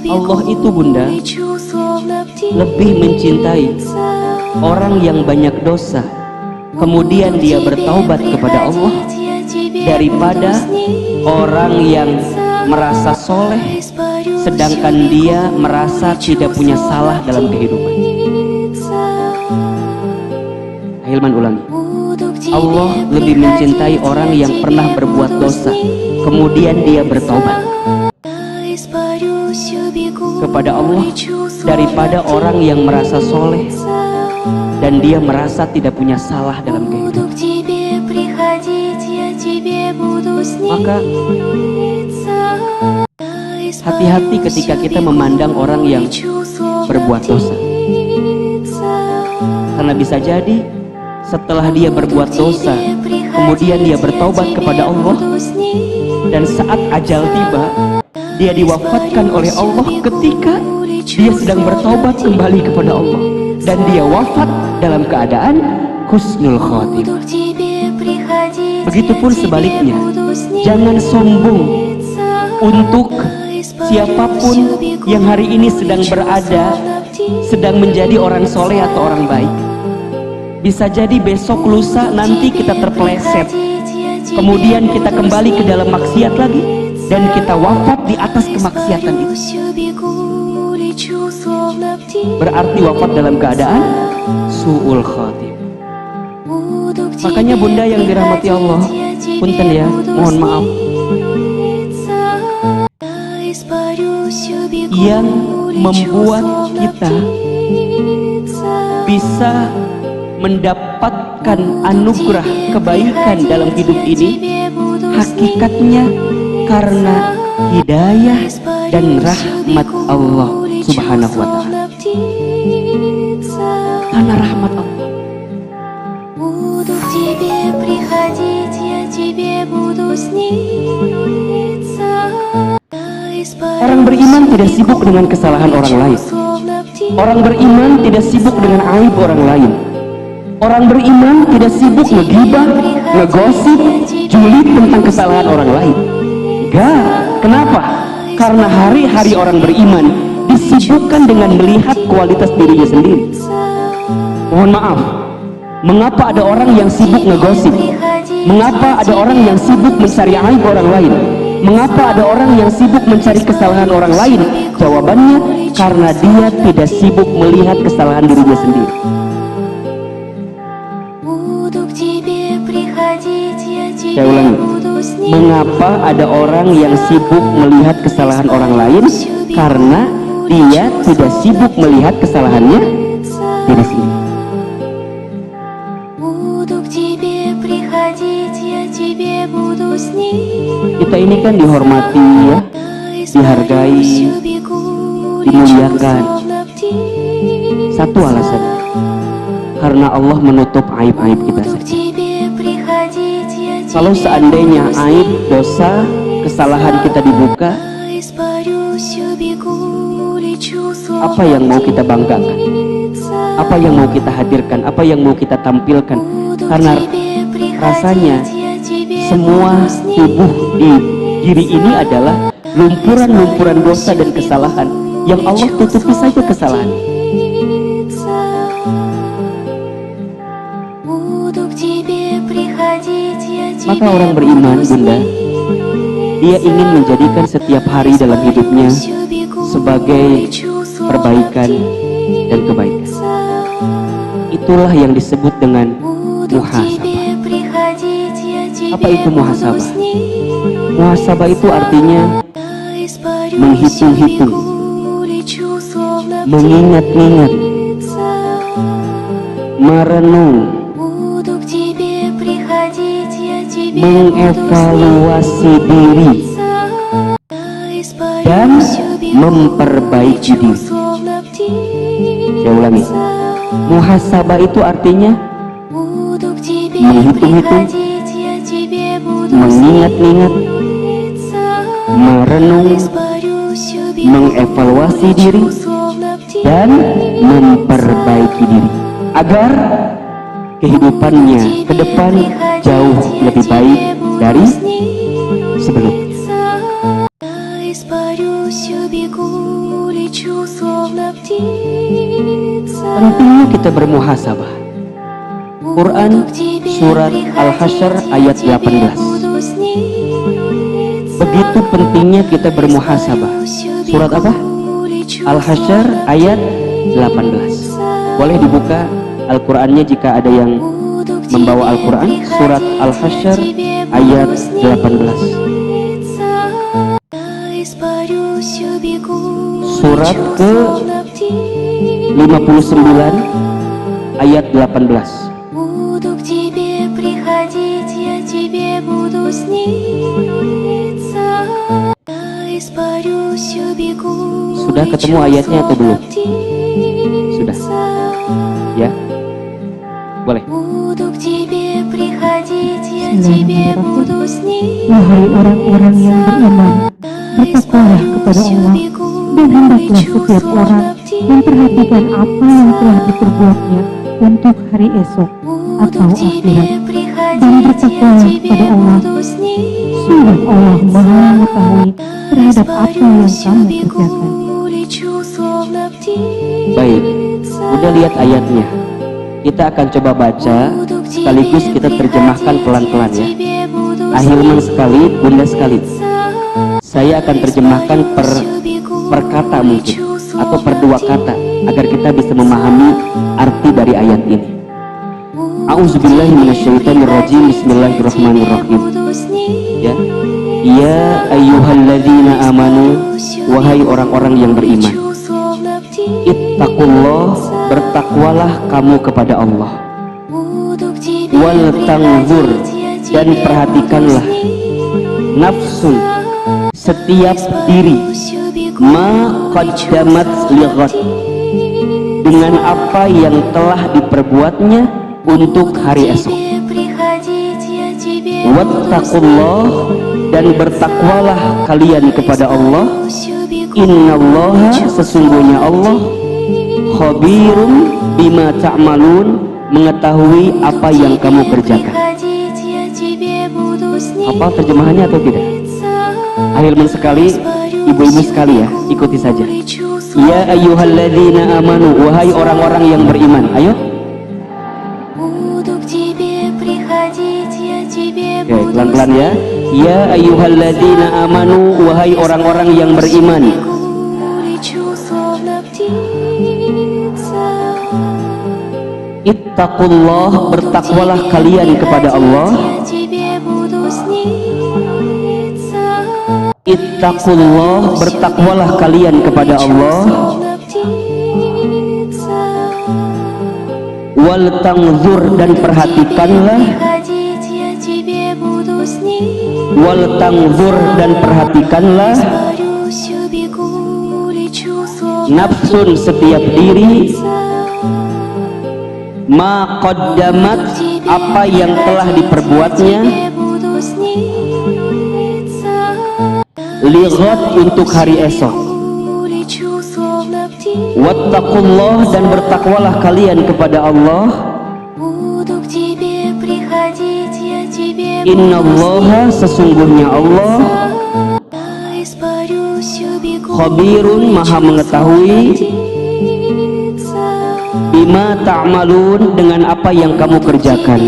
Allah itu bunda lebih mencintai orang yang banyak dosa kemudian dia bertaubat kepada Allah daripada orang yang merasa soleh sedangkan dia merasa tidak punya salah dalam kehidupan. Hilman ulangi, Allah lebih mencintai orang yang pernah berbuat dosa kemudian dia bertaubat kepada Allah daripada orang yang merasa soleh dan dia merasa tidak punya salah dalam kehidupan. Maka hati-hati ketika kita memandang orang yang berbuat dosa, karena bisa jadi setelah dia berbuat dosa kemudian dia bertaubat kepada Allah dan saat ajal tiba dia diwafatkan oleh Allah ketika dia sedang bertaubat kembali kepada Allah dan dia wafat dalam keadaan husnul khotimah. Begitupun sebaliknya, jangan sombong untuk siapapun yang hari ini sedang menjadi orang soleh atau orang baik. Bisa jadi besok lusa nanti kita terpeleset, kemudian kita kembali ke dalam maksiat lagi dan kita wafat di atas kemaksiatan itu. Berarti wafat dalam keadaan su'ul khatim. Makanya bunda yang dirahmati Allah, punten ya, mohon maaf, yang membuat kita bisa mendapatkan anugerah kebaikan dalam hidup ini hakikatnya karena hidayah dan rahmat Allah subhanahu wa ta'ala. Karena rahmat Allah. Orang beriman tidak sibuk dengan kesalahan orang lain. Orang beriman tidak sibuk dengan aib orang lain. Orang beriman tidak sibuk ngegibah, ngegosip, julid tentang kesalahan orang lain. Enggak. Kenapa? Karena hari-hari orang beriman disibukkan dengan melihat kualitas dirinya sendiri. Mohon maaf, mengapa ada orang yang sibuk ngegosip? Mengapa ada orang yang sibuk mencari aib orang lain? Mengapa ada orang yang sibuk mencari kesalahan orang lain? Jawabannya, karena dia tidak sibuk melihat kesalahan dirinya sendiri. Saya ulangi, mengapa ada orang yang sibuk melihat kesalahan orang lain? Karena dia tidak sibuk melihat kesalahannya diri sendiri. Kita ini kan dihormati ya, dihargai, dimuliakan. Satu alasan, karena Allah menutup aib-aib kita saja. Kalau seandainya aib, dosa, kesalahan kita dibuka, apa yang mau kita banggakan? Apa yang mau kita hadirkan? Apa yang mau kita tampilkan? Karena rasanya semua tubuh di diri ini adalah lumpuran-lumpuran dosa dan kesalahan yang Allah tutupi saja kesalahan. Maka orang beriman, bunda, dia ingin menjadikan setiap hari dalam hidupnya sebagai perbaikan dan kebaikan. Itulah yang disebut dengan muhasabah. Apa itu muhasabah? Muhasabah itu artinya menghitung-hitung, mengingat-ingat, merenung, mengevaluasi diri dan memperbaiki diri. Saya ulangi, muhasabah itu artinya menghitung-hitung, mengingat-ingat, merenung, mengevaluasi diri dan memperbaiki diri agar kehidupannya ke depan jauh lebih baik dari sebelumnya. Pentingnya kita bermuhasabah. Quran surat Al-Hasyr ayat 18. Begitu pentingnya kita bermuhasabah. Surat apa? Al-Hasyr ayat 18. Boleh dibuka Al-Qurannya jika ada yang membawa Al-Quran. Surat Al-Hasyr ayat 18. Surat ke 59 ayat 18. Sudah ketemu ayatnya atau belum? Sudah. Ya. Boleh. Wahai orang-orang yang beriman, bertakwalah kepada Allah, dan hendaklah setiap orang memperhatikan apa yang telah diperbuatnya untuk hari esok atau akhirat, dan bertakwalah kepada Allah. Sungguh Allah Maha mengetahui terhadap apa yang kamu kerjakan. Baik, udah lihat ayatnya. Kita akan coba baca sekaligus kita terjemahkan pelan-pelan ya. Ahilman sekali, bunda sekali. Saya akan terjemahkan per kata mungkin, atau per dua kata, agar kita bisa memahami arti dari ayat ini. A'udzubillahi minasyaitonirrajim. Bismillahirrahmanirrahim. Ya. Ya ayyuhalladzina amanu, wahai orang-orang yang beriman. Ittaqullah, bertakwalah kamu kepada Allah. Wal tanzur, dan perhatikanlah nafsun, setiap diri, ma qaddamat lighad, dengan apa yang telah diperbuatnya untuk hari esok. Wattaqullah, dan bertakwalah kalian kepada Allah. Innallaha, sesungguhnya Allah, khabirun bima ta'malun, mengetahui apa yang kamu kerjakan. Apa terjemahannya atau tidak? Ahilman sekali, ibu-ibu sekali ya, ikuti saja. Ya ayyuhalladzina amanu, wahai orang-orang yang beriman. Ayo. Oke, pelan-pelan ya. Ya ayyuhalladzina amanu, wahai orang-orang yang beriman. Ittaqullah, bertakwalah kalian kepada Allah. Ittaqullah, bertakwalah kalian kepada Allah. Wal tanzur, dan perhatikanlah. Wal tanzur, dan perhatikanlah nafsun, setiap diri, ma qaddamat, apa yang telah diperbuatnya, lighad, untuk hari esok. Wattaqullah, dan bertakwalah kalian kepada Allah. Innallaha, sesungguhnya Allah, khabirun, maha mengetahui, bima ta'malun, dengan apa yang kamu kerjakan.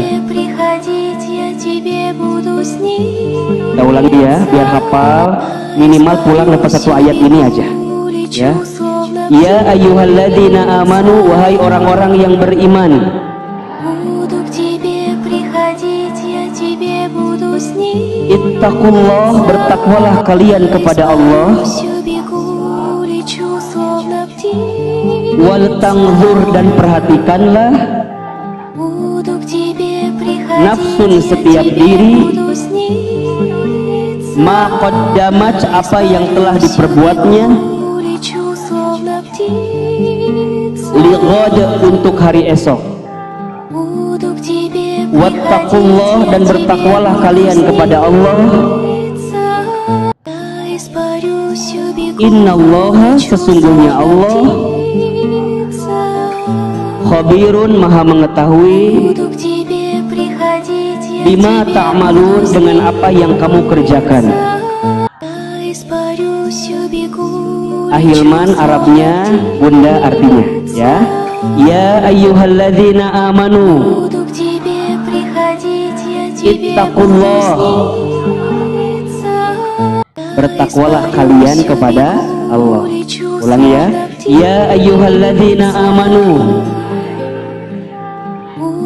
Kita ulangi ya, biar hafal, minimal pulang lepas satu ayat ini aja ya. Ya ayyuhalladzina amanu, wahai orang-orang yang beriman. Ittaqullah, bertakwalah kalian kepada Allah. Wal tanzur, dan perhatikanlah nafsun, setiap diri, ma qaddamat, apa yang telah diperbuatnya, lighad, untuk hari esok. Wattaqullah, dan bertakwalah kalian kepada Allah. Innallaha, sesungguhnya Allah, khabirun, maha mengetahui, bima ta'malun, dengan apa yang kamu kerjakan. Ahilman Arabnya, Bunda artinya ya. Ya ayyuhalladzina amanu ittaqullah. Bertakwalah kalian kepada Allah. Ulangi ya. Ya ayyuhalladzina amanu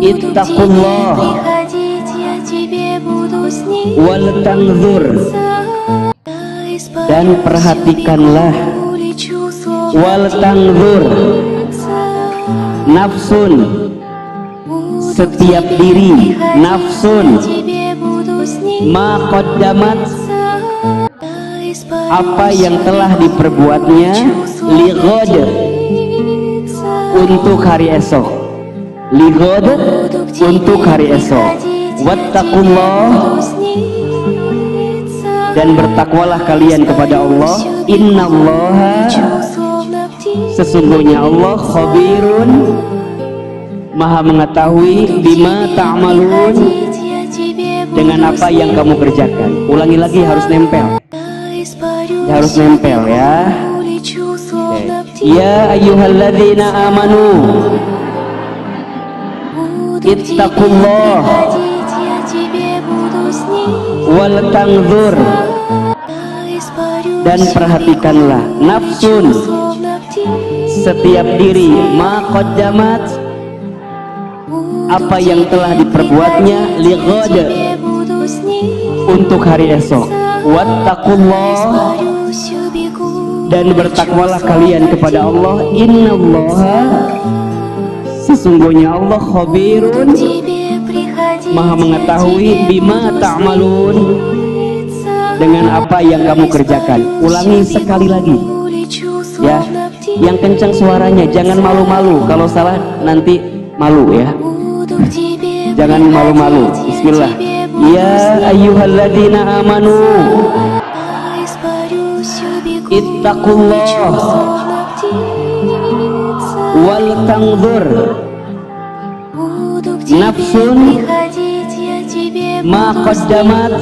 ittaqullah wal tanzur, dan perhatikanlah, wal tanzur, nafsun, setiap diri, nafsun, ma qaddamat, apa yang telah diperbuatnya, lighad, untuk hari esok, lighad, untuk hari esok, wattaqullah, dan bertakwalah kalian kepada Allah. Innallaha, sesungguhnya Allah, khabirun, maha mengetahui, bima ta'malun, dengan apa yang kamu kerjakan. Ulangi lagi, harus nempel, harus nempel ya. Ya ayyuhalladzina amanu ittaqullah wal tanzur, dan perhatikanlah, nafsun, setiap diri, ma qaddamat, apa yang telah diperbuatnya, lighad, untuk hari esok, wattaqullah, dan bertakwalah kalian kepada Allah. Innallaha, sesungguhnya Allah, khabirun, maha mengetahui, bima ta'malun, dengan apa yang kamu kerjakan. Ulangi sekali lagi ya, yang kencang suaranya, jangan malu-malu, kalau salah nanti malu ya, jangan malu-malu. Bismillah. Ya ayyuhalladzina amanu ittaqullah wal tanzur nafsun ma qaddamat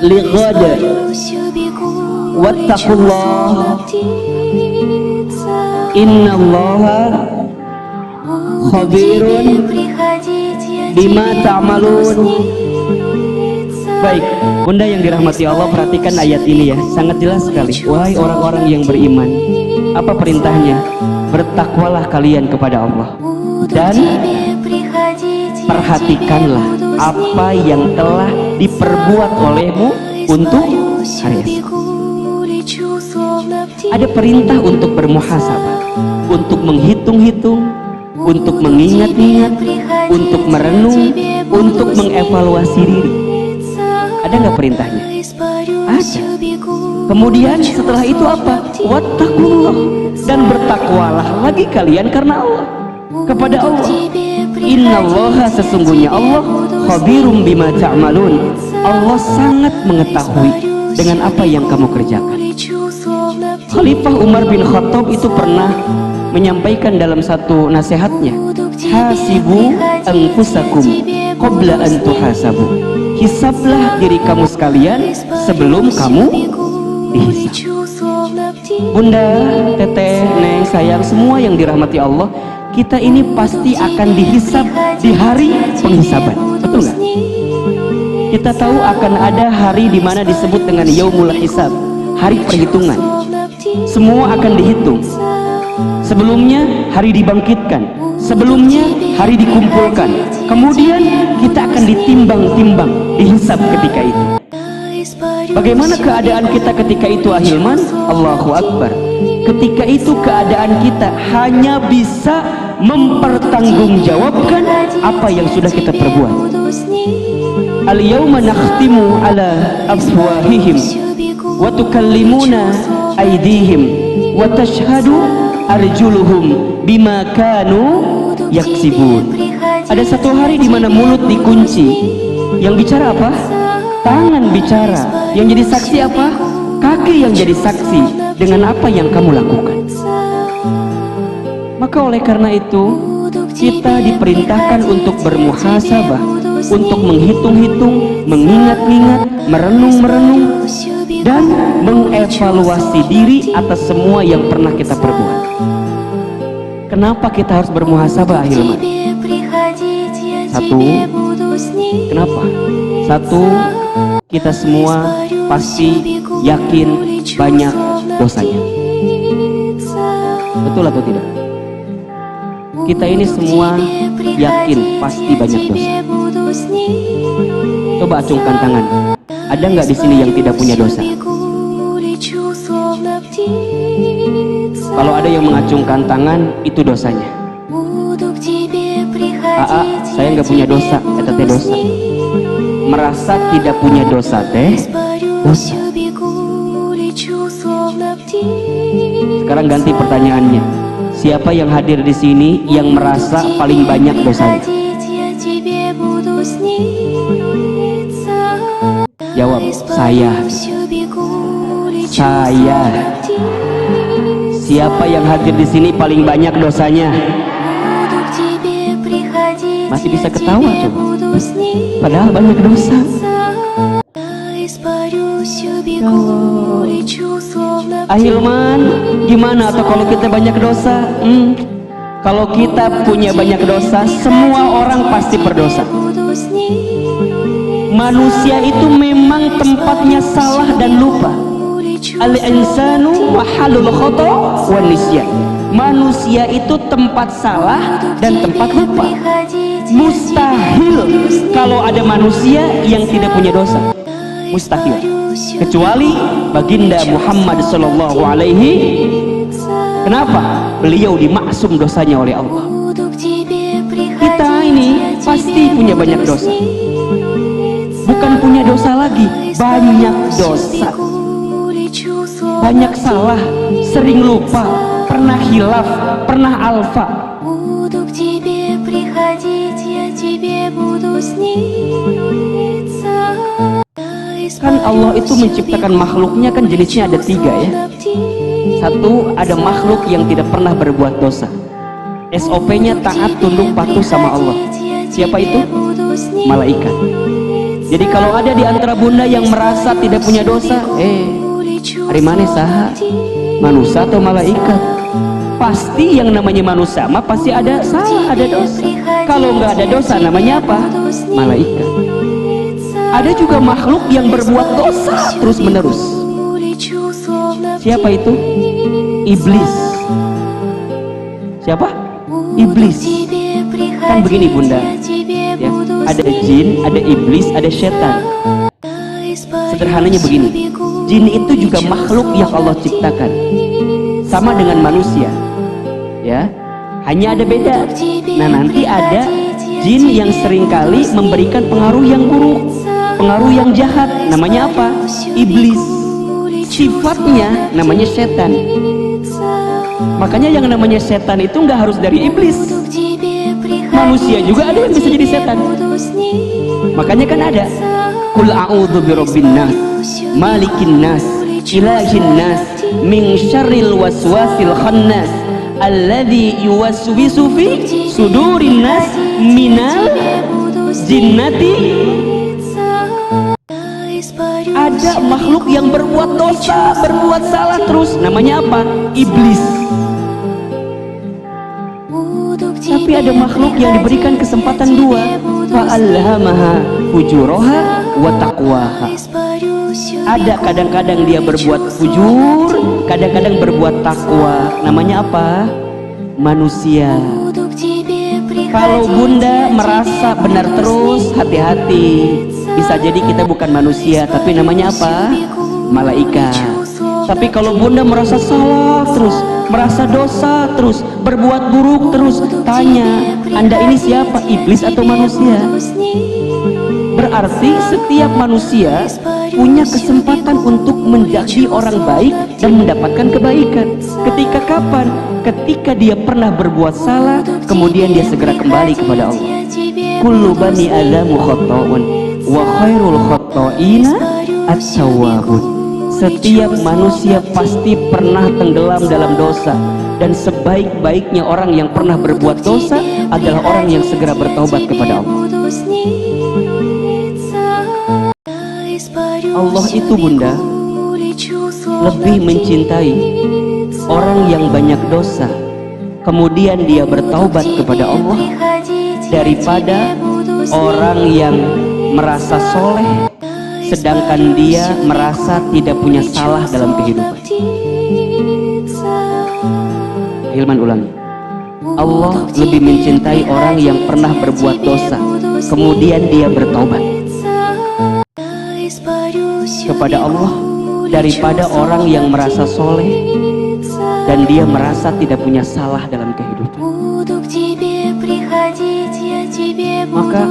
lighad wattaqullah innallaha khabirun bima ta'malun. Baik, Bunda yang dirahmati Allah, perhatikan ayat ini ya, sangat jelas sekali. Wahai orang-orang yang beriman, apa perintahnya? Bertakwalah kalian kepada Allah, dan perhatikanlah apa yang telah diperbuat olehmu untuk hari esok. Ada perintah untuk bermuhasabah, untuk menghitung-hitung, untuk mengingat-ingat, untuk merenung, untuk mengevaluasi diri. Ada nggak perintahnya? Ada. Kemudian setelah itu apa? Wattaqullah, dan bertakwalah lagi kalian karena Allah, kepada Allah. Innallaha, sesungguhnya Allah, khabirum bima ta'malun, Allah sangat mengetahui dengan apa yang kamu kerjakan. Khalifah Umar bin Khattab itu pernah menyampaikan dalam satu nasihatnya, hasibu anfusakum qabla an tuhasabu, hisablah diri kamu sekalian sebelum kamu dihisab. Bunda, teteh, neng, sayang, semua yang dirahmati Allah, kita ini pasti akan dihisab di hari penghisaban, betul nggak? Kita tahu akan ada hari di mana disebut dengan yaumul hisab, hari perhitungan. Semua akan dihitung. Sebelumnya hari dibangkitkan, sebelumnya hari dikumpulkan, kemudian kita akan ditimbang-timbang, dihisab ketika itu. Bagaimana keadaan kita ketika itu, ahilman? Allahu Akbar. Ketika itu keadaan kita hanya bisa mempertanggungjawabkan apa yang sudah kita perbuat. Al-yawma nakhtimu ala afwahihim wa tukallimuna aydihim wa tashhadu arjuluhum bima kanu yaksibun. Ada satu hari di mana mulut dikunci. Yang bicara apa? Tangan bicara. Yang jadi saksi apa? Kaki yang jadi saksi dengan apa yang kamu lakukan. Maka oleh karena itu kita diperintahkan untuk bermuhasabah, untuk menghitung-hitung, mengingat-ingat, merenung-merenung, dan mengevaluasi diri atas semua yang pernah kita perbuat. Kenapa kita harus bermuhasabah, Hilman? Satu, kenapa? Satu, kita semua pasti yakin banyak dosanya. Betul atau tidak? Kita ini semua yakin pasti banyak dosa. Coba acungkan tangan. Ada nggak di sini yang tidak punya dosa? Kalau ada yang mengacungkan tangan, itu dosanya. Saya nggak punya dosa, teh dosa. Merasa tidak punya dosa teh dosa. Sekarang ganti pertanyaannya. Siapa yang hadir di sini yang merasa paling banyak dosanya? Jawab, saya. Saya. Siapa yang hadir di sini paling banyak dosanya? Masih bisa ketawa coba. Padahal banyak dosa. Ahilman, gimana atau kalau kita banyak dosa? Kalau kita punya banyak dosa, semua orang pasti berdosa. Manusia itu memang tempatnya salah dan lupa. Al-insanu mahallul khata' wan nisyan. Manusia itu tempat salah dan tempat lupa. Mustahil kalau ada manusia yang tidak punya dosa. Mustahil. Kecuali baginda Muhammad sallallahu alaihi. Kenapa? Beliau dimaksum dosanya oleh Allah. Kita ini pasti punya banyak dosa. Bukan punya dosa lagi, banyak dosa. Banyak salah, sering lupa, pernah khilaf, pernah alfa. Kan Allah itu menciptakan makhluknya kan jenisnya ada 3 ya. Satu, ada makhluk yang tidak pernah berbuat dosa. SOP-nya taat, tunduk, patuh sama Allah. Siapa itu? Malaikat. Jadi kalau ada di antara bunda yang merasa tidak punya dosa, hari mana saha? Manusia atau malaikat? Pasti yang namanya manusia mah pasti ada salah, ada dosa. Kalau nggak ada dosa namanya apa? Malaikat. Ada juga makhluk yang berbuat dosa terus menerus. Siapa itu? Iblis. Siapa? Iblis. Kan begini bunda ya, ada jin, ada iblis, ada setan. Sederhananya begini, jin itu juga makhluk yang Allah ciptakan, sama dengan manusia ya, hanya ada beda. Nah nanti ada jin yang seringkali memberikan pengaruh yang buruk, pengaruh yang jahat, namanya apa? Iblis. Sifatnya namanya setan. Makanya yang namanya setan itu nggak harus dari iblis. Manusia juga ada yang bisa jadi setan. Makanya kan ada Qul a'udzu birabbin nas, malikin nas, ilahin nas, min syarril waswasil khannas, alladzi yuwaswisu fi sudurin nas minal jinnati. Ada makhluk yang berbuat dosa, berbuat salah terus, namanya apa? Iblis. Tapi ada makhluk yang diberikan kesempatan 2, fa'alhamaha fujuraha wa taqwaha. Ada kadang-kadang dia berbuat fujur, kadang-kadang berbuat takwa. Namanya apa? Manusia. Kalau bunda merasa benar terus, hati-hati. Bisa jadi kita bukan manusia, tapi namanya apa? Malaikat. Tapi kalau bunda merasa salah terus, merasa dosa terus, berbuat buruk terus, tanya, Anda ini siapa? Iblis atau manusia? Berarti setiap manusia punya kesempatan untuk menjadi orang baik dan mendapatkan kebaikan. Ketika kapan? Ketika dia pernah berbuat salah, kemudian dia segera kembali kepada Allah. Kullu bani adamu khata'un wa khairul khata'ina at-tawwabun. Setiap manusia pasti pernah tenggelam dalam dosa, dan sebaik-baiknya orang yang pernah berbuat dosa adalah orang yang segera bertaubat kepada Allah. Allah itu bunda lebih mencintai orang yang banyak dosa kemudian dia bertaubat kepada Allah daripada orang yang merasa soleh sedangkan dia merasa tidak punya salah dalam kehidupan. Hilman ulangi. Allah lebih mencintai orang yang pernah berbuat dosa kemudian dia bertaubat kepada Allah daripada orang yang merasa soleh dan dia merasa tidak punya salah dalam kehidupan. Maka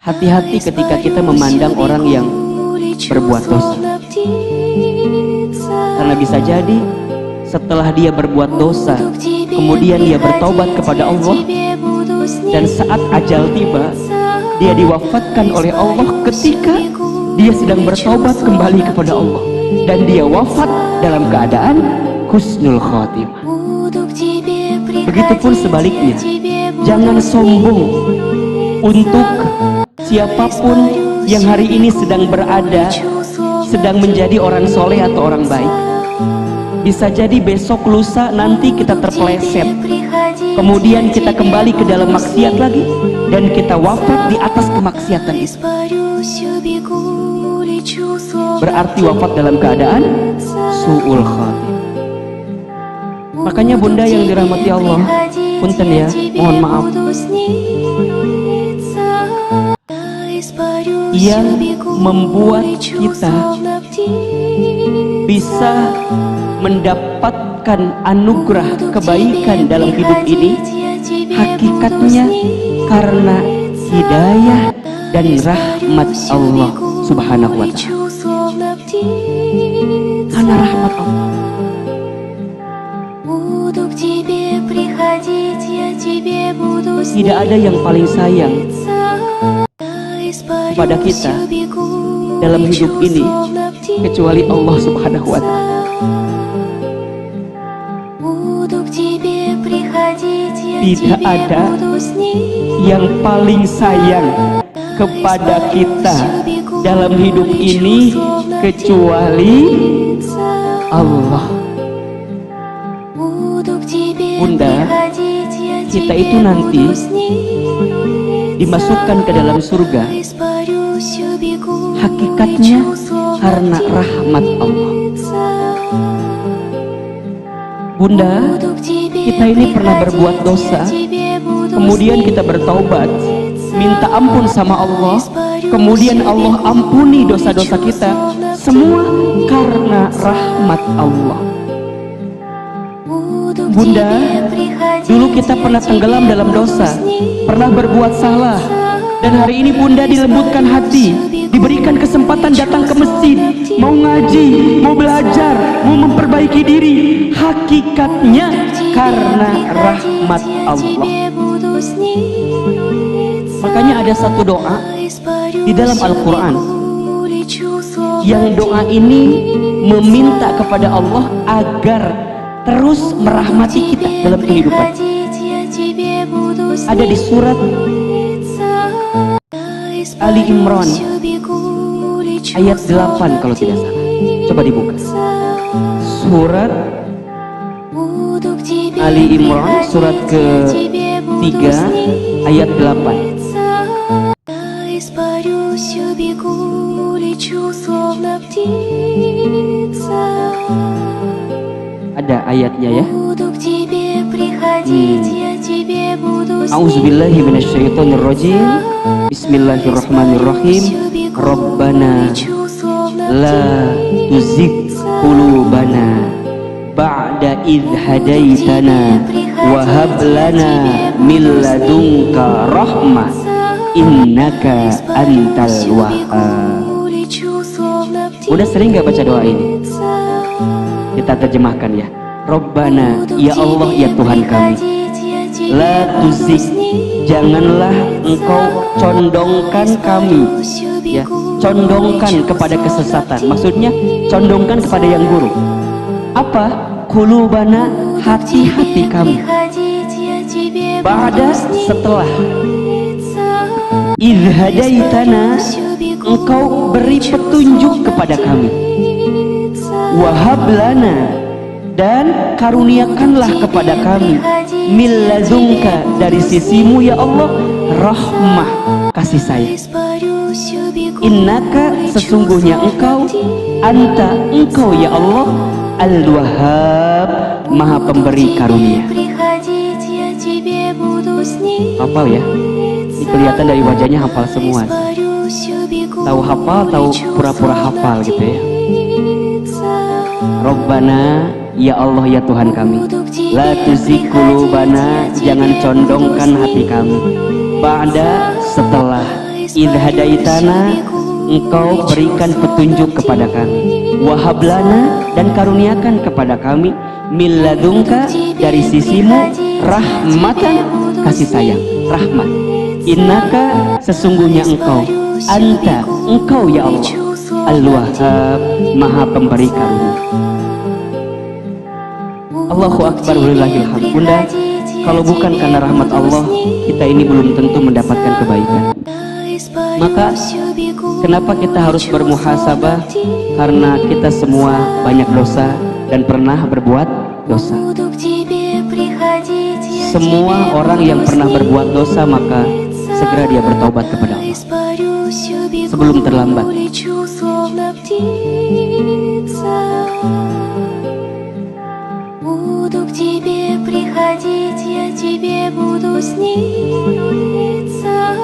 hati-hati ketika kita memandang orang yang berbuat dosa, karena bisa jadi setelah dia berbuat dosa kemudian dia bertaubat kepada Allah dan saat ajal tiba dia diwafatkan oleh Allah ketika dia sedang bertaubat kembali kepada Allah dan dia wafat dalam keadaan husnul khotimah. Begitupun sebaliknya, jangan sombong untuk siapapun yang hari ini sedang berada, sedang menjadi orang soleh atau orang baik. Bisa jadi besok lusa nanti kita terpeleset, kemudian kita kembali ke dalam maksiat lagi dan kita wafat di atas kemaksiatan itu. Berarti wafat dalam keadaan su'ul khatimah. Makanya bunda yang dirahmati Allah, punten ya, mohon maaf, yang membuat kita bisa mendapatkan anugerah kebaikan dalam hidup ini hakikatnya karena hidayah dan rahmat Allah subhanahu wa ta'ala. Karena rahmat Allah. Tidak ada yang paling sayang kepada kita dalam hidup ini kecuali Allah subhanahu wa ta'ala. Tidak ada yang paling sayang kepada kita dalam hidup ini kecuali Allah. Bunda, kita itu nanti dimasukkan ke dalam surga hakikatnya karena rahmat Allah. Bunda, kita ini pernah berbuat dosa, kemudian kita bertaubat, minta ampun sama Allah, kemudian Allah ampuni dosa-dosa kita, semua karena rahmat Allah. Bunda, dulu kita pernah tenggelam dalam dosa, pernah berbuat salah, dan hari ini Bunda dilembutkan hati, diberikan kesempatan datang ke masjid, mau ngaji, mau belajar, mau memperbaiki diri, hakikatnya karena rahmat Allah. Makanya ada satu doa di dalam Al-Quran yang doa ini meminta kepada Allah agar terus merahmati kita dalam kehidupan. Ada di surat Ali Imran ayat 8 kalau tidak salah. Coba dibuka. Surat Ali Imran surat ke-3 ayat 8. Ada ayatnya ya. A'udzubillahi minasyaitonirrajim. Bismillahirrahmanirrahim. Rabbana la tuzigh qulubana ba'da idh hadaitana wa hab lana min ladunka rahmah innaka antal wahhab. Udah sering gak baca doa ini? Kita terjemahkan ya. Rabbana, ya Allah ya Tuhan kami, la tuzigh, janganlah engkau condongkan kami ya, condongkan kepada kesesatan, maksudnya condongkan kepada yang buruk. Apa? Qulubana, hati-hati kami, ba'da, setelah, idh hadaitana, engkau beri petunjuk petunjuk kepada kami. Wahab lana, dan karuniakanlah kepada kami min ladunka, dari sisimu ya Allah, rahmah, kasih sayang. Innaka, sesungguhnya engkau, anta, engkau ya Allah, al-wahhab, maha pemberi karunia. Hafal ya, ini kelihatan dari wajahnya hafal semua. Tahu hafal, tahu pura-pura hafal gitu ya. Rabbana, ya Allah ya Tuhan kami, la tuzigh qulubana, jangan condongkan hati kami, ba'da, setelah, idh hadaitana, engkau berikan petunjuk kepada kami, wahablana, dan karuniakan kepada kami min ladunka, dari sisimu, rahmatan, kasih sayang, rahmat. Innaka, sesungguhnya engkau, anta, engkau ya Allah, al-wahhab, maha pemberi karunia. Allahu Akbar, walillahil hamd. Bunda, kalau bukan karena rahmat Allah, kita ini belum tentu mendapatkan kebaikan. Maka kenapa kita harus bermuhasabah? Karena kita semua banyak dosa dan pernah berbuat dosa. Semua orang yang pernah berbuat dosa, maka segera dia bertaubat kepada Allah sebelum terlambat. Буду к тебе приходить, я тебе буду сниться.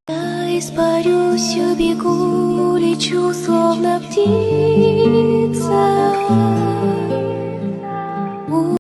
Я испарюсь, убегу, лечу, словно птица.